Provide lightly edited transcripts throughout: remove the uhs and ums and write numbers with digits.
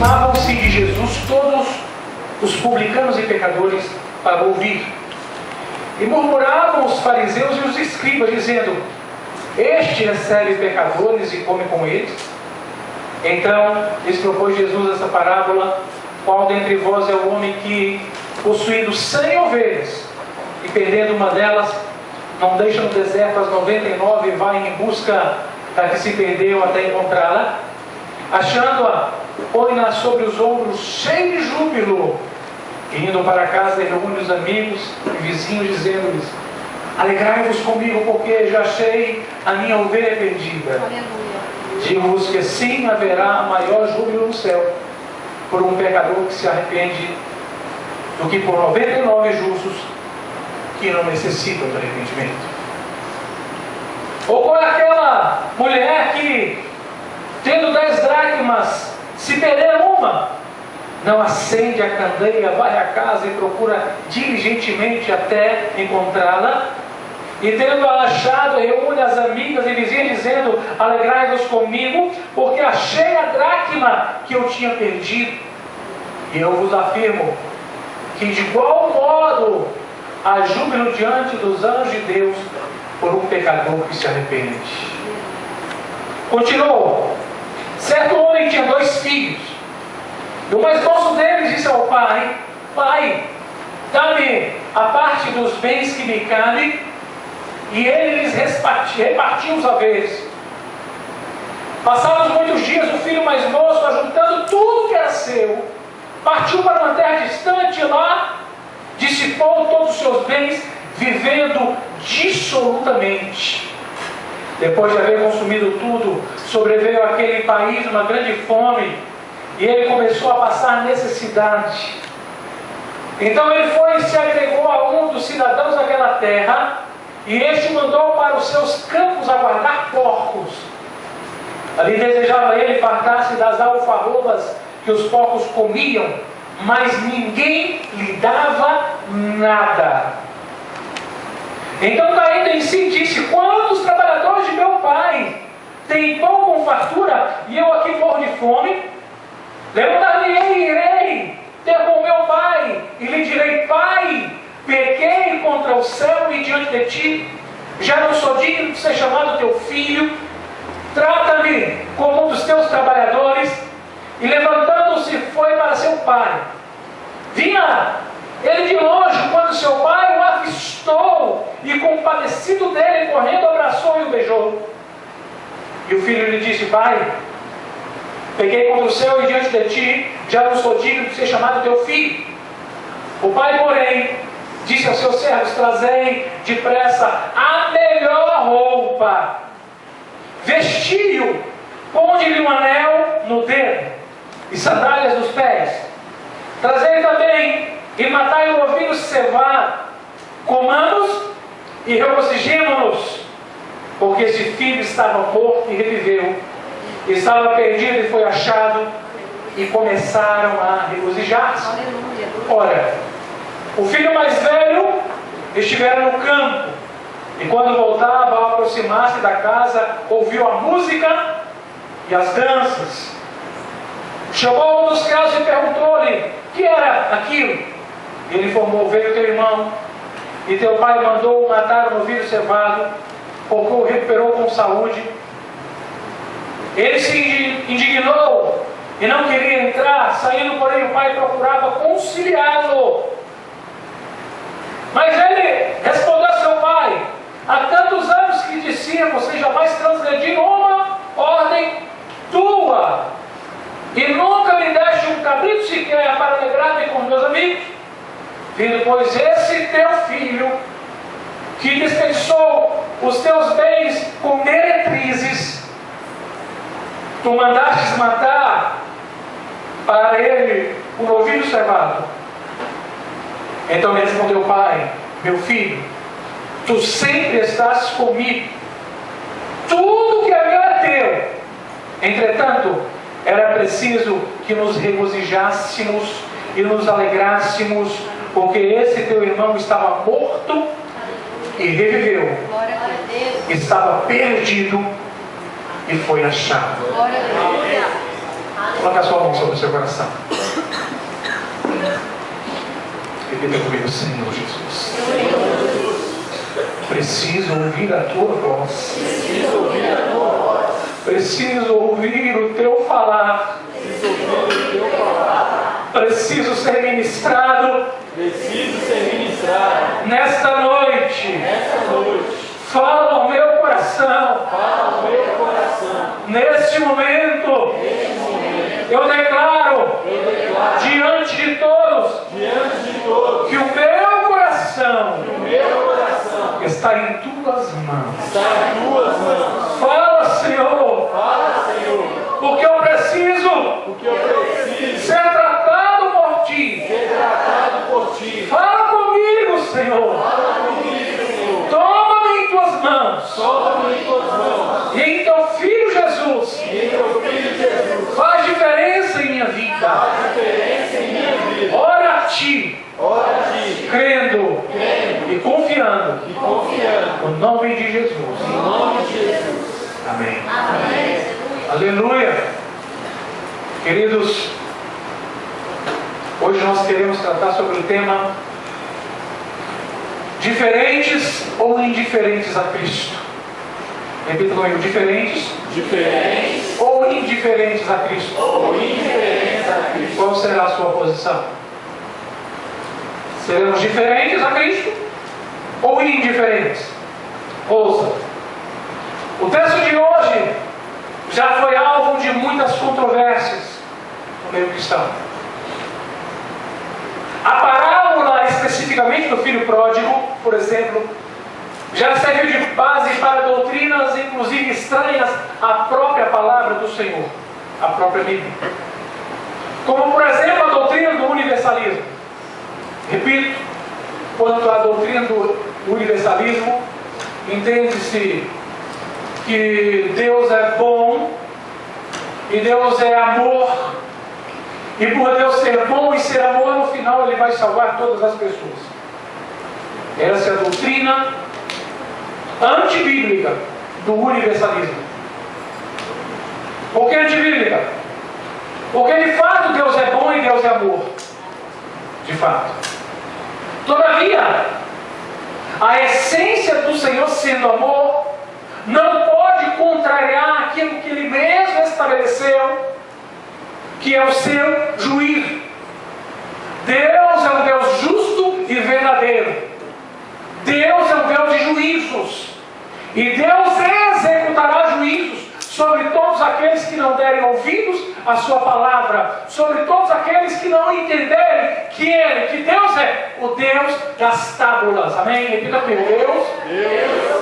aproximavam-se de Jesus todos os publicanos e pecadores para ouvir. E murmuravam os fariseus e os escribas, dizendo: este recebe pecadores e come com eles. Então lhes propôs Jesus essa parábola: qual dentre vós é o homem que, possuindo 100 ovelhas, e perdendo uma delas, não deixa no deserto as 99 e vai em busca da que se perdeu até encontrá-la? Achando-a, põe-na sobre os ombros, cheio de júbilo, e indo para casa reúne os amigos e vizinhos, dizendo-lhes: alegrai-vos comigo, porque já achei a minha ovelha perdida. Aleluia. Digo-vos que sim haverá maior júbilo no céu por um pecador que se arrepende do que por 99 justos que não necessitam de arrependimento. Ou por aquela mulher que, tendo 10 dracmas, se perder uma, não acende a candeia, vai à casa e procura diligentemente até encontrá-la, e tendo-a achado, reúne as amigas e vizinhas, dizendo: alegrai-vos comigo, porque achei a dracma que eu tinha perdido. E eu vos afirmo que de igual modo há júbilo diante dos anjos de Deus por um pecador que se arrepende. Continuou: certo homem tinha 2 filhos. E o mais moço deles disse ao pai: pai, dá-me a parte dos bens que me cabe. E ele lhes repartiu os haveres. Passados muitos dias, o filho mais moço, ajuntando tudo que era seu, partiu para uma terra distante, e lá dissipou todos os seus bens, vivendo dissolutamente. Depois de haver consumido tudo, sobreveio àquele país uma grande fome, e ele começou a passar necessidade. Então ele foi e se agregou a um dos cidadãos daquela terra, e este mandou para os seus campos aguardar porcos. Ali desejava ele fartar-se das alfarrobas que os porcos comiam, mas ninguém lhe dava nada. Então, caindo em si, disse: quantos trabalhadores de meu pai têm pão com fartura, e eu aqui morro de fome? Levantar-me-ei e irei ter com meu pai, e lhe direi: pai, pequei contra o céu e diante de ti, já não sou digno de ser chamado teu filho, trata-me como um dos teus trabalhadores. E levantando-se foi para seu pai. Vinha ele de longe, quando seu pai o avistou, e compadecido dele, correndo, abraçou e o beijou. E o filho lhe disse: pai, pequei contra o céu e diante de ti, já não sou digno de ser chamado teu filho. O pai, porém, disse aos seus servos: trazei depressa a melhor roupa, vestiu, ponde-lhe um anel no dedo e sandálias nos pés. Trazei também e matai o ovinho cevado, comamos e regozijemo-nos, porque esse filho estava morto e reviveu, estava perdido e foi achado, e começaram a regozijar-se. Ora, o filho mais velho estivera no campo, e quando voltava, ao aproximar-se da casa, ouviu a música e as danças. Chamou um dos criados e perguntou-lhe: que era aquilo? Ele informou: veio teu irmão, e teu pai mandou matar o novilho cevado, porque o recuperou com saúde. Ele se indignou e não queria entrar. Saindo, porém, o pai procurava conciliá-lo. Mas ele respondeu a seu pai: há tantos anos que dissíamos, sem jamais transgredir uma ordem tua, e nunca me deste um cabrito sequer para alegrar-me com meus amigos. Vindo, pois, esse teu filho, que dispensou os teus bens com meretrizes, tu mandastes matar para ele o novilho cevado. Então lhe respondeu o pai: meu filho, tu sempre estás comigo, tudo que é meu é teu. Entretanto, era preciso que nos regozijássemos e nos alegrássemos, porque esse teu irmão estava morto e reviveu, estava perdido e foi achado. Coloque a sua mão sobre o seu coração. Repita comigo, Senhor Jesus. Preciso ouvir a tua voz. Preciso ouvir o teu falar. Preciso ser ministrado. Nesta noite. Fala ao meu coração. Neste momento. Eu declaro diante de todos que o meu coração está em tuas mãos. Fala, Senhor. Porque eu preciso ser tratado por ti. Fala comigo, Senhor. Toma-me em tuas mãos. E em teu Filho Jesus. Faz diferença em minha vida. Ora a ti. Crendo e confiando. No nome de Jesus. Amém. Aleluia. Queridos, hoje nós queremos tratar sobre o tema diferentes ou indiferentes a Cristo. Repita comigo, diferentes ou indiferentes a Cristo. Qual será a sua posição? Seremos diferentes a Cristo ou indiferentes? Ouça, o texto de hoje já foi alvo de muitas controvérsias no meio cristão. A parábola especificamente do filho pródigo, por exemplo, já serviu de base para doutrinas inclusive estranhas à própria palavra do Senhor, à própria Bíblia. Como por exemplo a doutrina do universalismo. Repito, quanto à doutrina do universalismo, entende-se que Deus é bom e Deus é amor, e por Deus ser bom e ser amor, no final Ele vai salvar todas as pessoas. Essa é a doutrina antibíblica do universalismo. Por que antibíblica? Porque de fato Deus é bom e Deus é amor. De fato. Todavia, a essência do Senhor sendo amor não pode contrariar aquilo que Ele mesmo estabeleceu, que é o seu juízo. Deus é um Deus justo e verdadeiro. Deus é um Deus de juízos. E Deus executará juízos sobre todos aqueles que não derem ouvidos à sua palavra, sobre todos aqueles que não entenderem que Deus é o Deus das tábulas. Amém? Repita comigo. Deus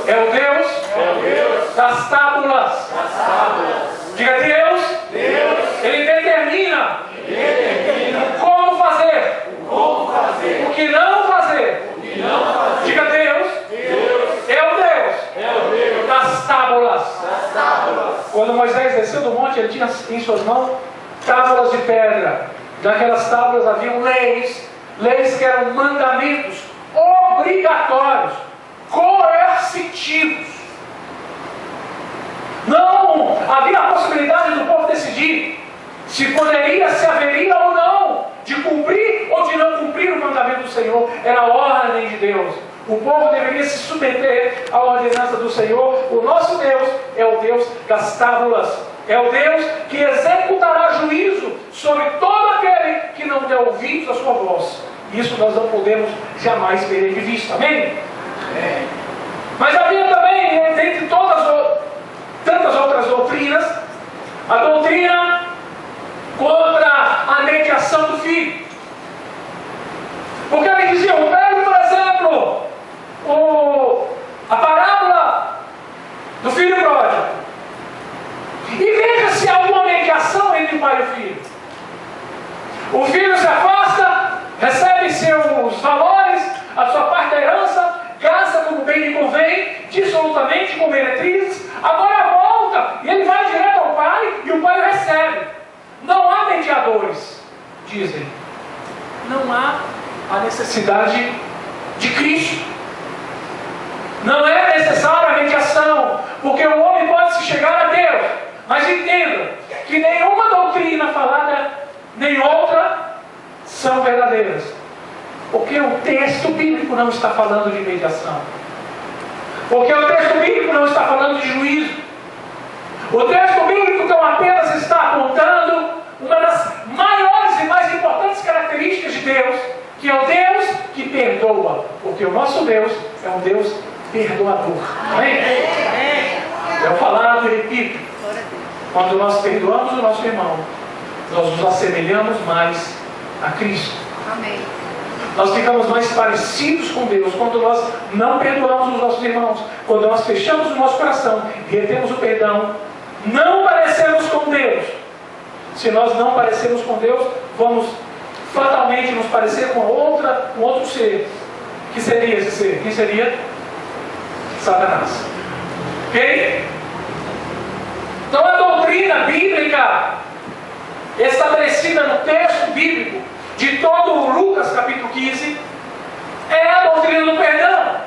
é o Deus das tábulas. Diga Deus. Ele determina como fazer, o que não fazer. Diga Deus é o Deus das tábulas. Quando Moisés desceu do monte, ele tinha em suas mãos tábuas de pedra. Naquelas tábuas haviam leis que eram mandamentos obrigatórios, coercitivos. Não havia a possibilidade do povo decidir se poderia, se haveria ou não de cumprir ou de não cumprir o mandamento do Senhor. Era a ordem de Deus. O povo deveria se submeter à ordenança do Senhor. O nosso Deus é o Deus das tábulas. É o Deus que executará juízo sobre todo aquele que não der ouvidos à sua voz. Isso nós não podemos jamais perder de vista. Amém? Mas havia também, dentre tantas outras doutrinas, a doutrina contra a mediação do filho. Porque eles diziam, pegue, por exemplo, a parábola do filho pródigo e veja se há alguma mediação entre o pai e o filho. O filho se afasta, recebe seus valores, a sua parte da herança, gasta como bem lhe convém, dissolutamente com meretrizes, agora volta e ele vai direto ao pai e o pai o recebe. Não há mediadores, dizem. Não há a necessidade de Cristo. Não é necessária a mediação, porque o homem pode se chegar a Deus Mas entenda que nenhuma doutrina falada, nem outra, são verdadeiras. Porque o texto bíblico não está falando de mediação. Porque o texto bíblico não está falando de juízo. O texto bíblico então apenas está apontando uma das maiores e mais importantes características de Deus, que é o Deus que perdoa. Porque o nosso Deus é um Deus perdoador. Amém? Eu falado e repito, quando nós perdoamos o nosso irmão, nós nos assemelhamos mais a Cristo. Amém. Nós ficamos mais parecidos com Deus quando nós não perdoamos os nossos irmãos, quando nós fechamos o nosso coração e retemos o perdão. Não parecemos com Deus. Se nós não parecemos com Deus, vamos fatalmente nos parecer com um outro ser. Que seria esse ser? Quem seria? Satanás. Ok? Então a doutrina bíblica estabelecida no texto bíblico de todo Lucas capítulo 15 é a doutrina do perdão,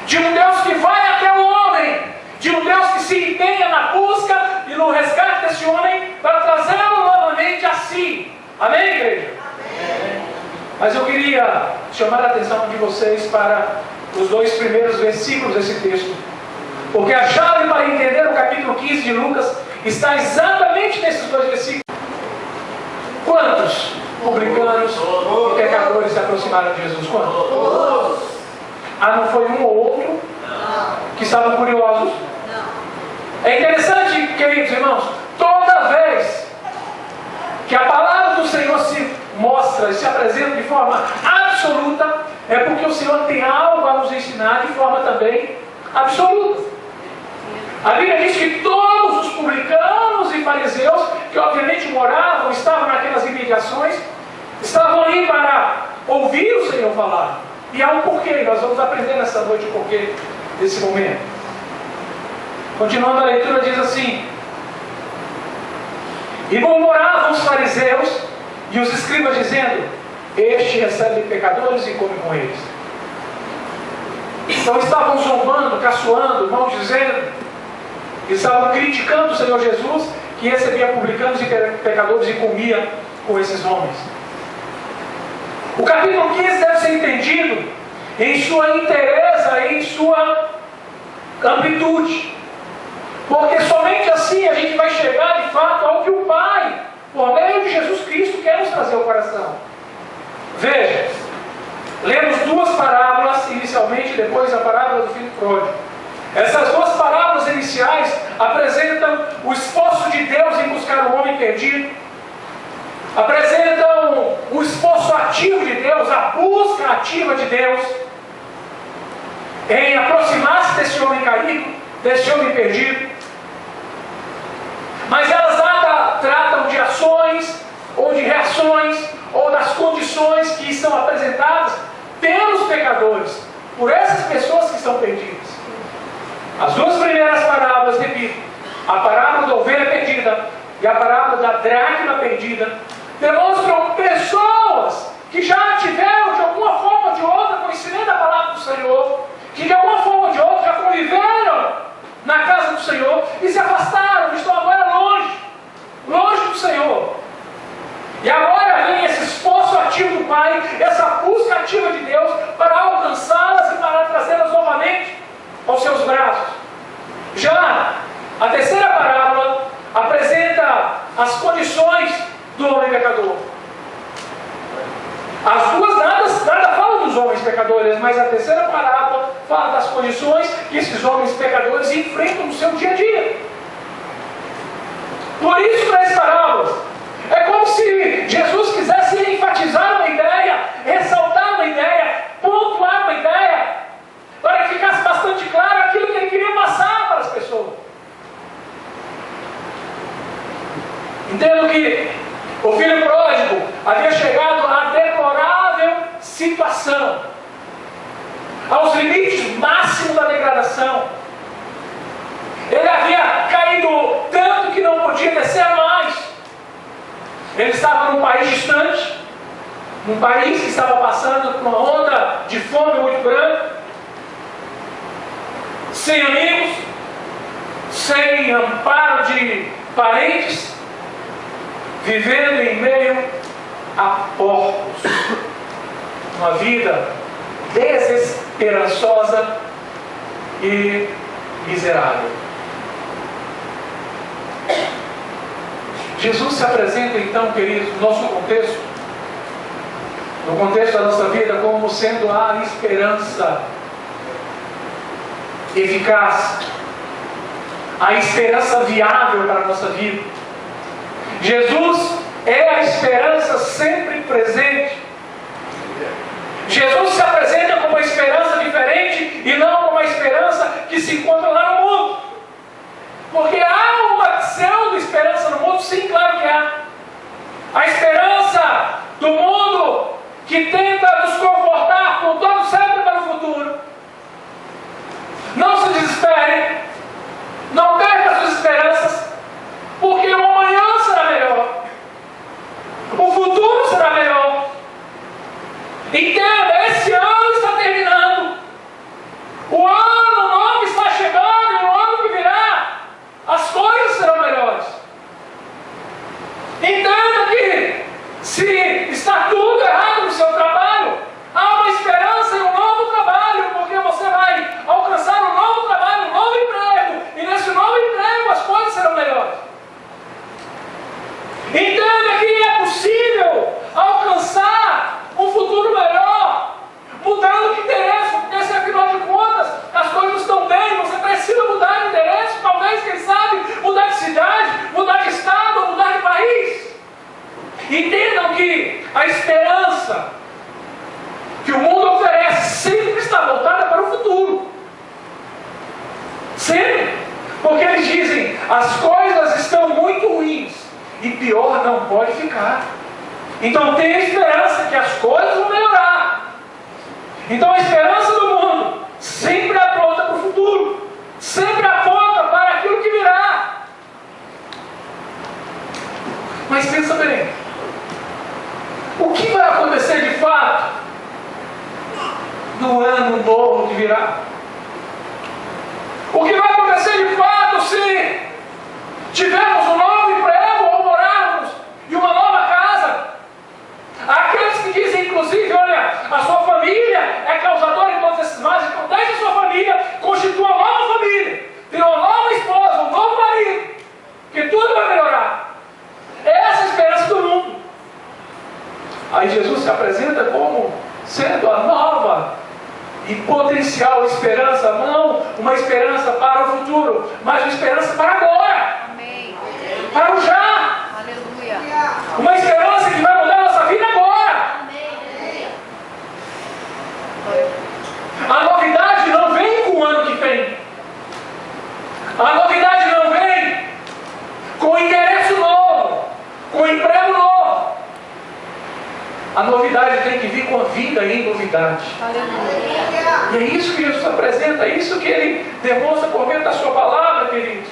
de um Deus que vai até o homem, de um Deus que se empenha na busca e no resgate desse homem para trazê-lo novamente a si. Amém, igreja? Amém. Mas eu queria chamar a atenção de vocês para os 2 primeiros versículos desse texto, porque a chave para entender o capítulo 15 de Lucas está exatamente nesses 2 versículos. Quantos publicanos e pecadores se aproximaram de Jesus? Quantos? Ah, não foi um ou outro que estavam curiosos? É interessante, queridos irmãos, toda vez que a palavra do Senhor se mostra e se apresenta de forma absoluta, é porque o Senhor tem algo a nos ensinar de forma também absoluta. A Bíblia diz que todos os publicanos e fariseus, que obviamente moravam, estavam naquelas imediações, estavam ali para ouvir o Senhor falar. E há um porquê, nós vamos aprender nessa noite o porquê desse momento. Continuando a leitura, diz assim: e murmuravam os fariseus e os escribas, dizendo: este recebe pecadores e come com eles. Então estavam zombando, caçoando, maldizendo, estavam criticando o Senhor Jesus, que recebia publicanos e pecadores e comia com esses homens. O capítulo 15 deve ser entendido em sua inteireza e em sua amplitude, porque somente assim a gente vai chegar de fato ao que o Pai, por meio de Jesus Cristo, quer nos trazer ao coração. Veja, lemos 2 parábolas inicialmente, depois a parábola do filho pródigo. Essas 2 parábolas iniciais apresentam o esforço de Deus em buscar o homem perdido, apresentam o esforço ativo de Deus, a busca ativa de Deus em aproximar-se desse homem caído, desse homem perdido. Mas elas nada tratam de ações ou de reações ou das condições que são apresentadas pelos pecadores, por essas pessoas que estão perdidas. As 2 primeiras parábolas, repito, a parábola da ovelha perdida e a parábola da dracma perdida, demonstram pessoas que já tiveram de alguma forma ou de outra conhecimento da palavra do Senhor, que de alguma forma ou de outra já conviveram na casa do Senhor e se afastaram, estão agora longe do Senhor. E agora vem esse esforço ativo do Pai, essa busca ativa de Deus para alcançá-las e para trazê-las novamente aos seus braços. Já a terceira parábola apresenta as condições do homem pecador. As 2 nada falam dos homens pecadores, mas a terceira parábola fala das condições que esses homens pecadores enfrentam no seu dia a dia. Por isso, 3 parábolas. É como se Jesus quisesse enfatizar uma ideia, ressaltar uma ideia, pontuar uma ideia, para que ficasse bastante claro aquilo que ele queria passar para as pessoas. Entendo que o filho pródigo havia chegado à deplorável situação, aos limites máximos da degradação. Ele havia caído tanto que não podia descer mais. Ele estava num país distante, num país que estava passando por uma onda de fome muito grande, sem amigos, sem amparo de parentes, vivendo em meio a porcos, uma vida desesperançosa e miserável. Jesus se apresenta então, queridos, no nosso contexto, no contexto da nossa vida, como sendo a esperança eficaz, a esperança viável para a nossa vida. Jesus é a esperança sempre presente. Jesus se apresenta como uma esperança diferente e não como uma esperança que se encontra lá no mundo. Porque há uma pseudo-esperança no mundo, sim, claro que há. A esperança do mundo que tenta nos confortar com todo sempre para o futuro. Não se desespere, não perca suas esperanças, porque o amanhã será melhor, o futuro será melhor. Entenda, esse ano está terminando, o ano novo está chegando, e o ano que virá, as coisas serão melhores. Entenda que, se está tudo errado no seu trabalho, há uma esperança e um novo trabalho, porque você vai alcançar um novo trabalho, um novo emprego, e nesse novo emprego as coisas serão melhores. Entenda que é possível alcançar um futuro melhor, mudando de endereço, porque se afinal de contas as coisas estão bem, você precisa mudar de endereço, talvez, quem sabe, mudar de cidade, mudar de estado, mudar de país. Entendam que a esperança que o mundo oferece sempre está voltada para o futuro. Sempre. Porque eles dizem, as coisas estão muito ruins e pior não pode ficar. Então tenha esperança que as coisas vão melhorar. Então a esperança do mundo sempre aponta para o futuro, sempre aponta para aquilo que virá. Mas pensa bem, o que vai acontecer de fato no ano novo que virá? O que vai acontecer de fato se tivermos um novo emprego ou morarmos em uma nova casa? Aqueles que dizem, inclusive, olha, a sua família é causadora de todos esses males, então deixe a sua família, constitua uma nova família, tenha uma nova esposa, um novo marido, que tudo vai melhorar. Essa é a esperança do mundo. Aí Jesus se apresenta como sendo a nova e potencial esperança, não uma esperança para o futuro, mas uma esperança para agora. Amém. Para o já. Aleluia. Uma esperança que vai mudar a nossa vida agora. Amém. A novidade não vem com o ano que vem. A novidade não vem com endereço novo, com emprego novo. A novidade tem que vir com a vida em novidade. Aleluia. E é isso que Jesus apresenta, é isso que Ele demonstra por meio da sua palavra, queridos.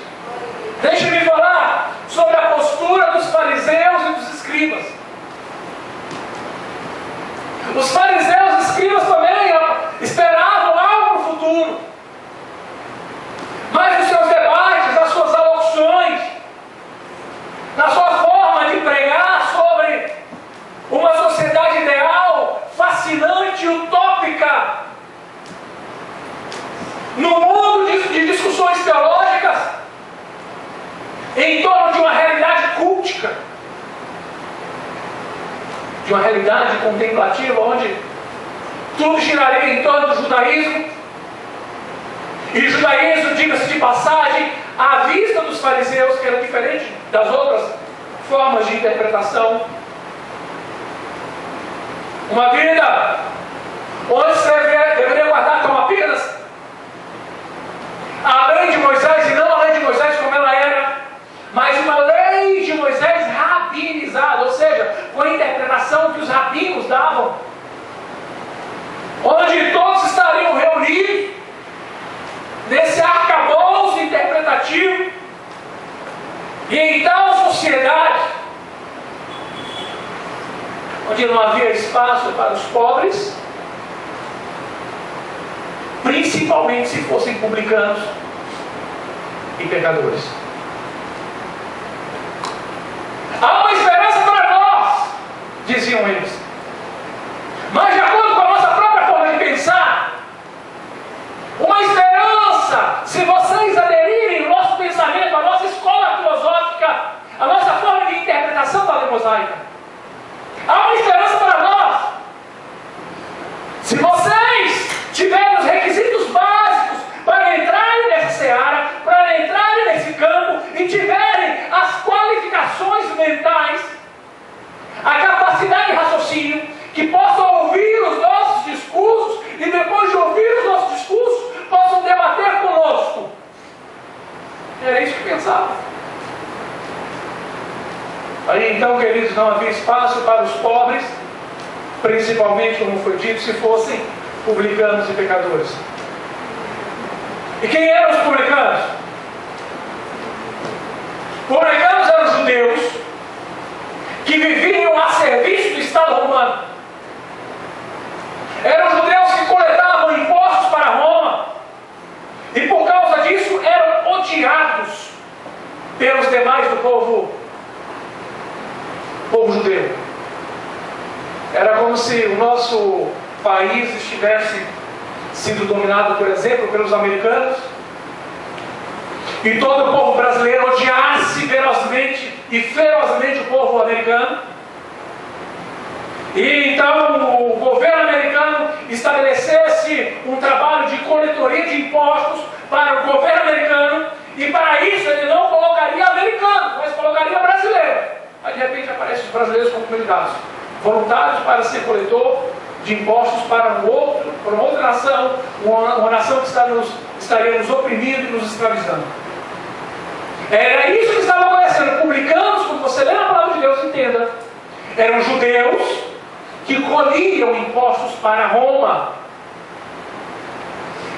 Deixe-me falar sobre a postura dos fariseus e dos escribas. Os fariseus e escribas também esperavam algo para o futuro. Mas nos seus debates, nas suas alocuções, na sua forma de pregar sobre uma sociedade ideal, fascinante, utópica, no mundo de discussões teológicas, em torno de uma realidade cultica, de uma realidade contemplativa, onde tudo giraria em torno do judaísmo. E o judaísmo, diga-se de passagem, à vista dos fariseus, que era diferente das outras formas de interpretação, uma vida onde você deveria guardar como apenas a lei de Moisés, e não a lei de Moisés como ela era, mas uma lei de Moisés rabinizada, ou seja, com a interpretação que os rabinos davam, onde todos estariam reunidos nesse arcabouço interpretativo, e em tal sociedade onde não havia espaço para os pobres, principalmente se fossem publicanos, e pecadores. Há uma esperança para nós, diziam eles. Mas de acordo com a nossa própria forma de pensar, uma esperança, se vocês aderirem ao nosso pensamento, à nossa escola filosófica, à nossa forma de interpretação da lei mosaica, há uma esperança para nós. Se vocês tiverem os requisitos básicos para entrarem nessa seara, para entrarem nesse campo, e tiverem as qualificações mentais, a capacidade de raciocínio, que possam ouvir os nossos discursos e depois de ouvir os nossos discursos, possam debater conosco. Era isso que pensava. Aí então, queridos, não havia espaço para os pobres, principalmente, como foi dito, se fossem publicanos e pecadores. E quem eram os publicanos? Publicanos eram judeus que viviam a serviço do Estado romano. Eram judeus que coletavam impostos para Roma e por causa disso eram odiados pelos demais do povo judeu. Era como se o nosso país estivesse sido dominado, por exemplo, pelos americanos, e todo o povo brasileiro odiasse ferozmente e ferozmente o povo americano. E então o governo americano estabelecesse um trabalho de coletoria de impostos para o governo americano, e para isso ele não colocaria americano, mas colocaria brasileiro. Aí de repente aparecem os brasileiros como candidatos voluntários para ser coletor de impostos para uma outra nação, uma nação que estaria nos oprimindo e nos escravizando. Era isso que estava acontecendo. Publicanos, quando você lê na palavra de Deus, entenda, eram judeus que colhiam impostos para Roma.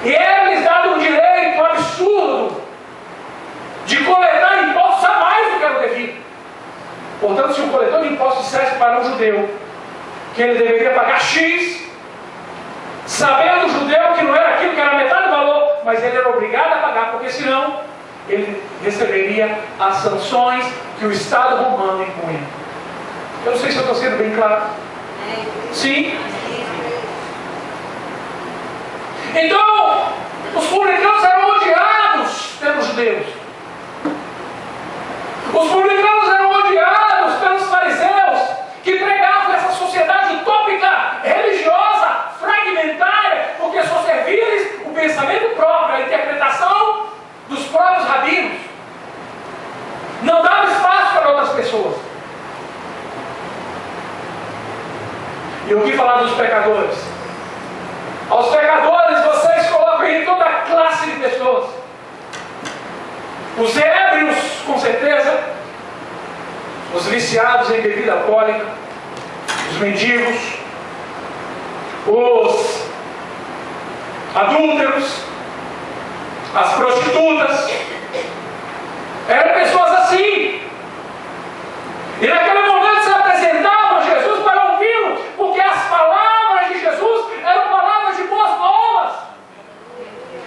E era-lhes dado um direito absurdo de coletar impostos a mais do que era o devido. Portanto, se o coletor de impostos dissesse para um judeu que ele deveria pagar X, sabendo o judeu que não era aquilo, que era metade do valor, mas ele era obrigado a pagar, porque senão ele receberia as sanções que o Estado romano impunha. Eu não sei se eu estou sendo bem claro. Sim? Então, os publicanos eram odiados pelos judeus. Os publicanos eram odiados pelos fariseus, que pregavam essa sociedade utópica, religiosa, fragmentária, porque só servia-lhes o pensamento próprio, a interpretação dos próprios rabinos. Não dava espaço para outras pessoas. E o que falar dos pecadores? Aos pecadores vocês colocam aí toda a classe de pessoas. Os ébrios, com certeza, os viciados em bebida alcoólica, os mendigos, os adúlteros, as prostitutas, eram pessoas assim. E naquele momento se apresentavam a Jesus para ouvi-lo, porque as palavras de Jesus eram palavras de boas novas.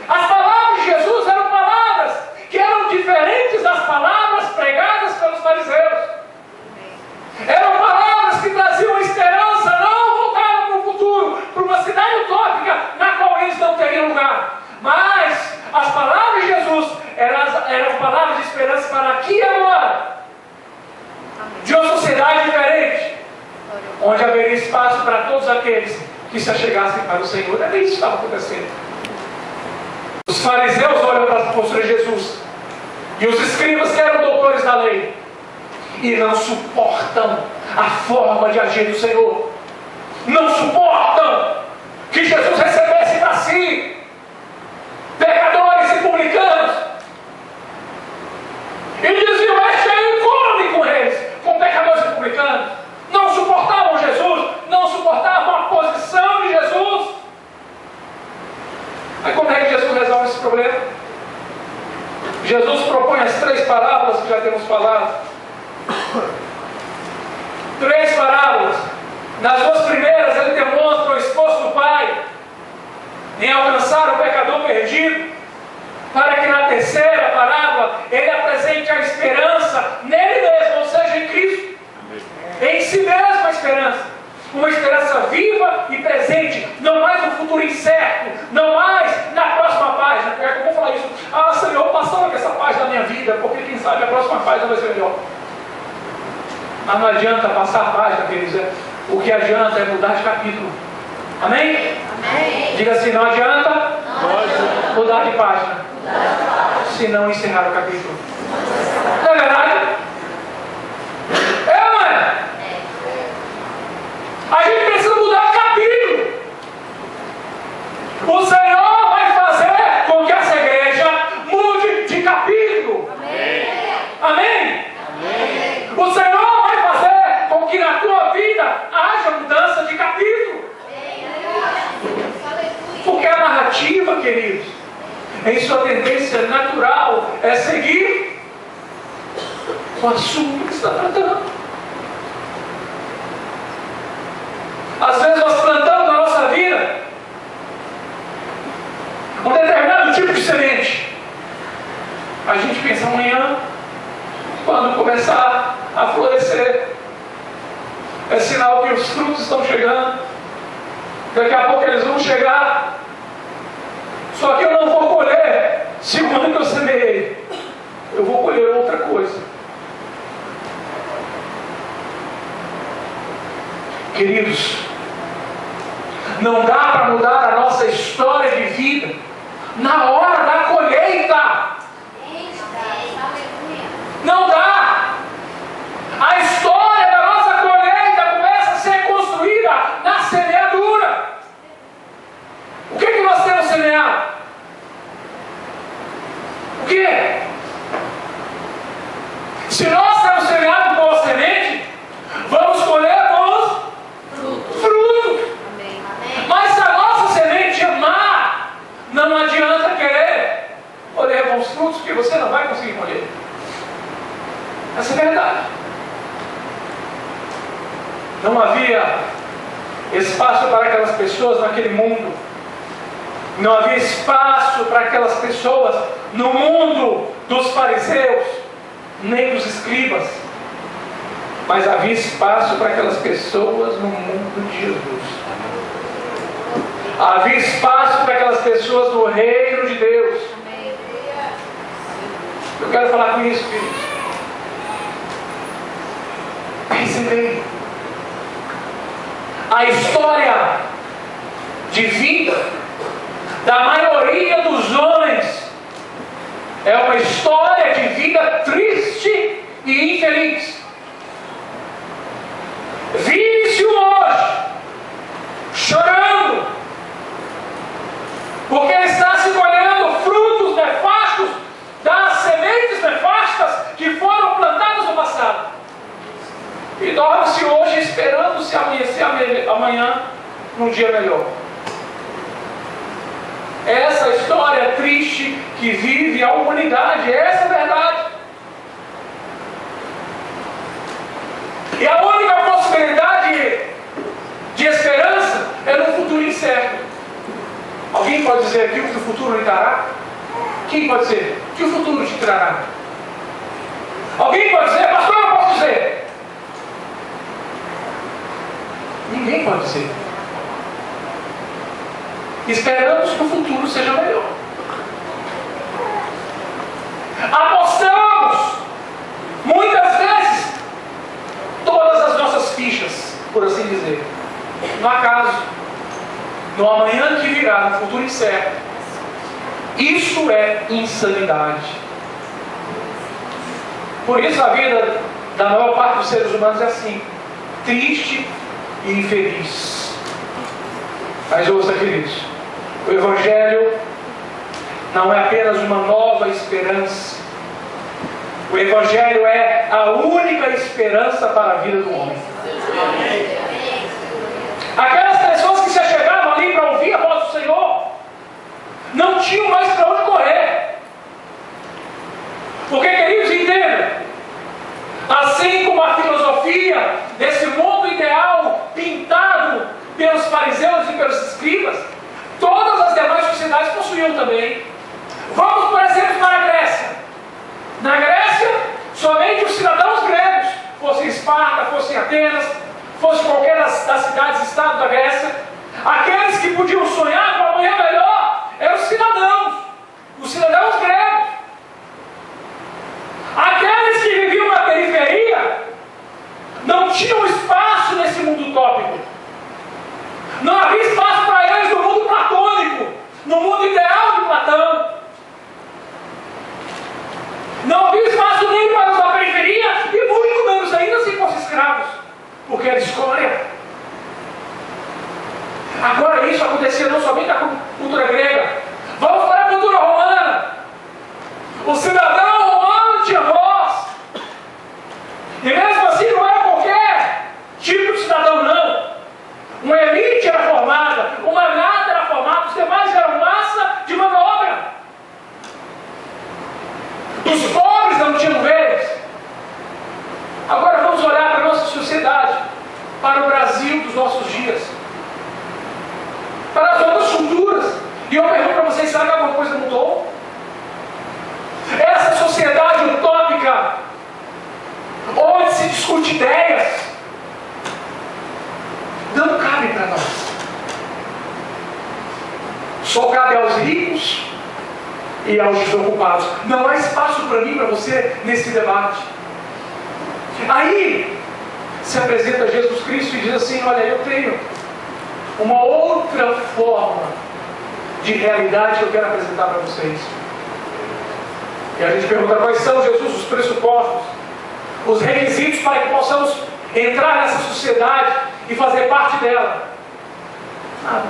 As palavras de Jesus eram palavras que eram diferentes das palavras pregadas pelos fariseus. Eram palavras que traziam esperança, não voltavam para o futuro, para uma cidade utópica na qual eles não teriam lugar. Mas as palavras de Jesus eram palavras de esperança para aqui e agora, de uma sociedade diferente, onde haveria espaço para todos aqueles que se achegassem para o Senhor. Era isso que estava acontecendo. Os fariseus olham para a postura de Jesus, e os escribas, que eram doutores da lei, e não suportam a forma de agir do Senhor. Não suportam que Jesus recebesse para si pecadores e publicanos. E diziam: este aí come com eles, com pecadores e publicanos. Não suportavam Jesus, não suportavam a posição de Jesus. Aí como é que Jesus resolve esse problema? Jesus propõe as 3 parábolas que já temos falado. 3 parábolas. Nas 2 primeiras ele demonstra o esforço do Pai em alcançar o pecador perdido, para que na terceira parábola nela, ele apresente a esperança nele mesmo, ou seja, em Cristo. Em si mesmo a esperança. Uma esperança viva e presente, não mais no futuro incerto, não mais na próxima página. Porque eu vou falar isso, Senhor, passando com essa página da minha vida, porque quem sabe a próxima página vai ser melhor. Mas não adianta passar a página, queridos. O que adianta é mudar de capítulo. Amém? Amém. Diga assim, não adianta mudar de página, se não encerrar o capítulo. Não é verdade? É, mãe? A gente precisa mudar de capítulo. O Senhor vai fazer com que essa igreja mude de capítulo. Amém? Amém? Amém. O Senhor vai fazer com que na tua vida haja mudança de capítulo. Porque a narrativa, queridos, em sua tendência natural, é seguir o assunto que está tratando. Às vezes nós plantamos na nossa vida um determinado tipo de semente. A gente pensa amanhã, quando começar a florescer, é sinal que os frutos estão chegando. Daqui a pouco eles vão chegar. Só que eu não vou colher segundo o que eu semeei. Eu vou colher outra coisa. Queridos, não dá para mudar a nossa história de vida na hora da colheita. Não dá. A história da nossa colheita começa a ser construída na semeadura. O que nós temos semeado? O que? Se nós temos semeado boa semente, vamos colher bons frutos. Mas se a nossa semente é má, não adianta querer colher bons frutos, porque você não vai conseguir colher. Essa é a verdade. Não havia espaço para aquelas pessoas naquele mundo. Não havia espaço para aquelas pessoas no mundo dos fariseus, nem dos escribas. Mas havia espaço para aquelas pessoas no mundo de Jesus. Havia espaço para aquelas pessoas no reino de Deus. Eu quero falar com isso, filhos. Percebei. A história de vida da maioria dos homens é uma história de vida triste e infeliz. Vive-se hoje chorando porque está se colhendo frutos nefastos das sementes nefastas que foram plantadas no passado. E dorme-se hoje esperando se amanhecer amanhã num dia melhor. Essa história triste que vive a humanidade, essa é a verdade. E a única possibilidade de esperança é no futuro incerto. Alguém pode dizer aqui o que o futuro lhe dará? Quem pode dizer? O que o futuro te trará? Alguém pode dizer? Pastor, eu posso dizer. Ninguém pode dizer. Esperamos que o futuro seja melhor. Apostamos muitas vezes todas as nossas fichas, por assim dizer, no acaso, no amanhã que virá, no futuro incerto. Isso é insanidade. Por isso a vida da maior parte dos seres humanos é assim, triste e infeliz. Mas ouça, queridos, o Evangelho não é apenas uma nova esperança. O Evangelho é a única esperança para a vida do homem. Aquelas pessoas que se achegavam ali para ouvir a voz do Senhor não tinham mais para onde correr. Porque, queridos, entendam, assim como a filosofia desse mundo ideal pintado pelos fariseus e pelos escribas, todas as demais sociedades possuíam também. Vamos, por exemplo, para a Grécia. Estado da Grécia. Aqueles que podiam sonhar com amanhã melhor eram os cidadãos gregos. Aqueles que viviam na periferia não tinham espaço nesse mundo utópico. Não havia espaço para eles no mundo platônico, no mundo ideal de Platão. Não havia espaço nem para os da periferia e muito menos ainda se fossem escravos, porque era escória. Agora isso acontecia não somente na cultura grega. Vamos para a cultura romana. O cidadão romano tinha voz. E mesmo assim não era qualquer tipo de cidadão, não. Uma elite era formada, um magnata era formado, os demais eram massa de mão de obra. Os pobres não tinham vez. Agora vamos olhar para a nossa sociedade, para o Brasil dos nossos dias, para as outras culturas. E eu pergunto para vocês, será que alguma coisa mudou? Essa sociedade utópica, onde se discute ideias, não cabe para nós. Só cabe aos ricos e aos desocupados. Não há espaço para mim, para você, nesse debate. Aí se apresenta Jesus Cristo e diz assim: olha, eu tenho uma outra forma de realidade que eu quero apresentar para vocês. E a gente pergunta: quais são, Jesus, os pressupostos, os requisitos para que possamos entrar nessa sociedade e fazer parte dela? Nada.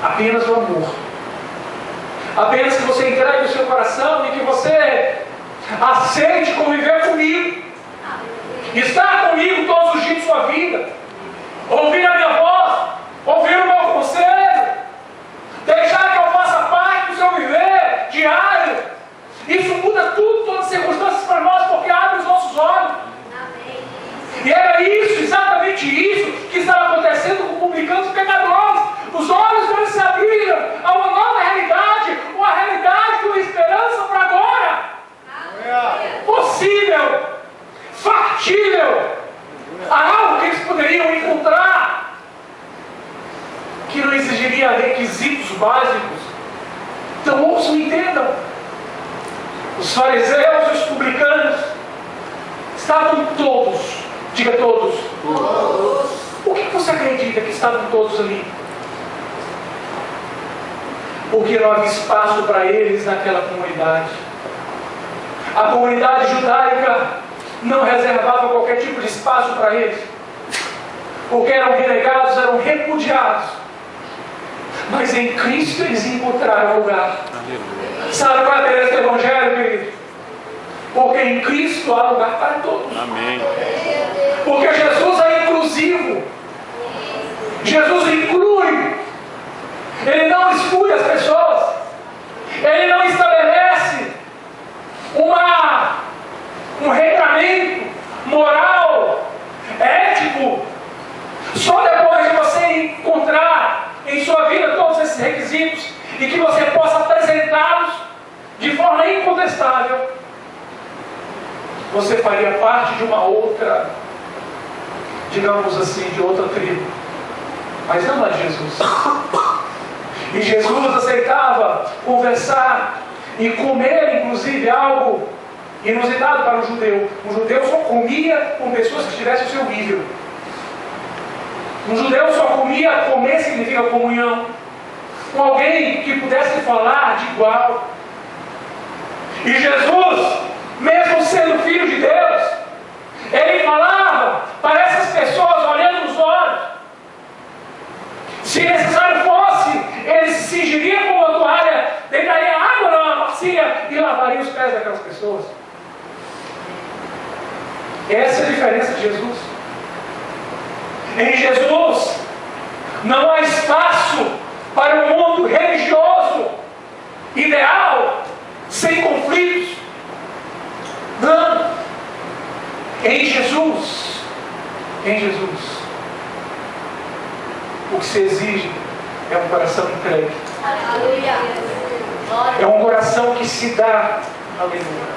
Apenas o amor. Apenas que você entregue o seu coração e que você aceite conviver comigo, estar comigo todos os dias de sua vida, ouvir a minha voz, ouvir o meu conselho, deixar que eu faça parte do seu viver diário. Isso muda tudo, todas as circunstâncias para nós, porque abre os nossos olhos. E era isso, exatamente isso, que estava acontecendo com publicanos e pecadores. Os olhos deles se abriram a uma nova realidade, uma realidade de uma esperança para agora. Possível, factível, algo que eles poderiam encontrar, que não exigiria requisitos básicos. Então ouçam e entendam. Os fariseus e os publicanos estavam todos, diga todos. Por que você acredita que estavam todos ali? Porque não havia espaço para eles naquela comunidade. A comunidade judaica não reservava qualquer tipo de espaço para eles, porque eram renegados, eram repudiados. Mas em Cristo eles encontraram lugar. Sabe qual é a beleza do Evangelho, querido? Porque em Cristo há lugar para todos. Amém. Porque Jesus é inclusivo. Jesus inclui. Ele não exclui as pessoas. Ele não estabelece um regramento moral, ético. Só depois de você encontrar em sua vida todos esses requisitos e que você possa apresentá-los de forma incontestável, você faria parte de uma outra, digamos assim, de outra tribo. Mas não a Jesus. E Jesus aceitava conversar e comer, inclusive, algo inusitado para o judeu. Um judeu só comia com pessoas que tivessem o seu nível. Um judeu só comia, comer significa comunhão, com alguém que pudesse falar de igual. E Jesus, mesmo sendo Filho de Deus, ele falava para essas pessoas olhando nos olhos. Se necessário fosse, ele se cingiria com uma toalha, deitaria água na bacia e lavaria os pés daquelas pessoas. Essa é a diferença de Jesus. Em Jesus não há espaço para um mundo religioso, ideal, sem conflitos. Não. Em Jesus, o que se exige é um coração entregue. Aleluia. É um coração que se dá. Aleluia.